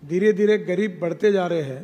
धीरे धीरे गरीब बढ़ते जा रहे हैं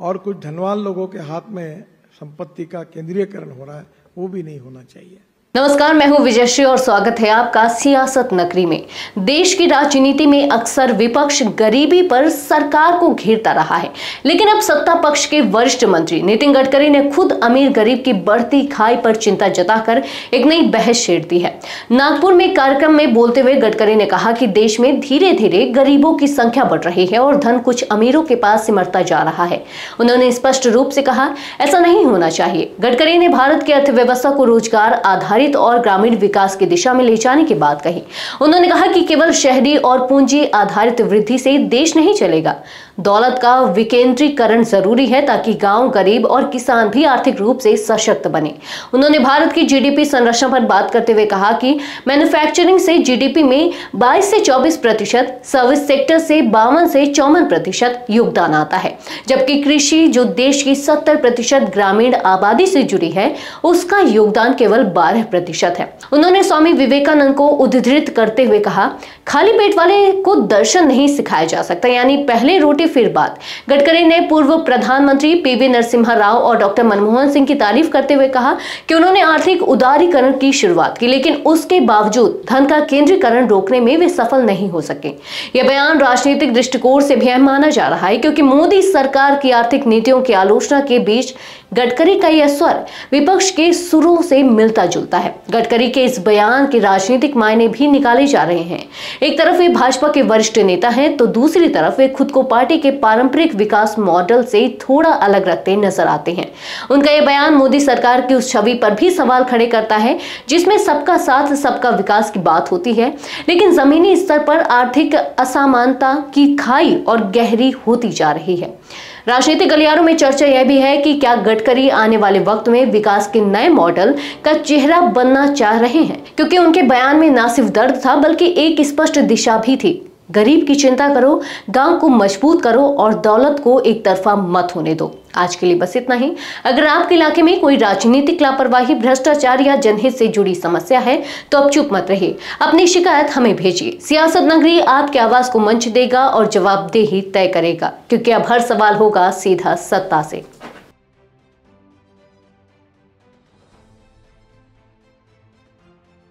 और कुछ धनवान लोगों के हाथ में संपत्ति का केंद्रीयकरण हो रहा है, वो भी नहीं होना चाहिए। नमस्कार, मैं हूं विजयश्री और स्वागत है आपका सियासत नगरी में। देश की राजनीति में अक्सर विपक्ष गरीबी पर सरकार को घेरता रहा है, लेकिन अब सत्ता पक्ष के वरिष्ठ मंत्री नितिन गडकरी ने खुद अमीर गरीब की बढ़ती खाई पर चिंता जताकर एक नई बहस छेड़ दी है। नागपुर में कार्यक्रम में बोलते हुए गडकरी ने कहा कि देश में धीरे धीरे गरीबों की संख्या बढ़ रही है और धन कुछ अमीरों के पास सिमटता जा रहा है। उन्होंने स्पष्ट रूप से कहा, ऐसा नहीं होना चाहिए। गडकरी ने भारत की अर्थव्यवस्था को रोजगार आधारित और ग्रामीण विकास की दिशा में ले जाने की बात कही। उन्होंने कहा कि केवल शहरी और पूंजी आधारित वृद्धि से देश नहीं चलेगा। दौलत का विकेंद्रीकरण जरूरी है ताकि गांव, गरीब और किसान भी आर्थिक रूप से सशक्त बने। उन्होंने भारत की जीडीपी संरचना पर बात करते हुए कहा कि मैन्युफैक्चरिंग से जीडीपी में 22 से 24%, सर्विस सेक्टर से 52 से 54% योगदान आता है, जबकि कृषि, जो देश की 70% ग्रामीण आबादी से जुड़ी है, उसका योगदान केवल 12% है। उन्होंने स्वामी विवेकानंद को उद्धृत करते हुए कहा, खाली पेट वाले को दर्शन नहीं सिखाया जा सकता, यानी पहले रोटी फिर बात। गडकरी ने पूर्व प्रधानमंत्री पीवी नरसिम्हा राव और डॉक्टर मनमोहन सिंह की तारीफ करते हुए कहा कि उन्होंने आर्थिक उदारीकरण की शुरुआत की, लेकिन उसके बावजूद धन का केंद्रीकरण रोकने में वे सफल नहीं हो सके। यह बयान राजनीतिक दृष्टिकोण से भी अहम माना जा रहा है, क्योंकि मोदी सरकार की आर्थिक नीतियों की आलोचना के बीच गडकरी का यह स्वर विपक्ष के सुरों से मिलता जुलता है। गडकरी के इस बयान के राजनीतिक मायने भी निकाले जा रहे हैं। एक तरफ वे भाजपा के वरिष्ठ नेता हैं, तो दूसरी तरफ वे खुद को पार्टी के पारंपरिक विकास मॉडल से थोड़ा अलग रखते नजर आते हैं। उनका यह बयान मोदी सरकार की उस छवि पर भी सवाल खड़े करता है जिसमें सबका साथ, सबका विकास की बात होती है, लेकिन जमीनी स्तर पर आर्थिक असमानता की खाई और गहरी होती जा रही है। राजनीतिक गलियारों में चर्चा यह भी है कि क्या गडकरी आने वाले वक्त में विकास के नए मॉडल का चेहरा बनना चाह रहे हैं, क्योंकि उनके बयान में न सिर्फ दर्द था बल्कि एक स्पष्ट दिशा भी थी। गरीब की चिंता करो, गांव को मजबूत करो और दौलत को एक तरफा मत होने दो। आज के लिए बस इतना ही। अगर आपके इलाके में कोई राजनीतिक लापरवाही, भ्रष्टाचार या जनहित से जुड़ी समस्या है तो अब चुप मत रहिए, अपनी शिकायत हमें भेजिए। सियासत नगरी आपकी आवाज को मंच देगा और जवाबदेही तय करेगा, क्योंकि अब हर सवाल होगा सीधा सत्ता से।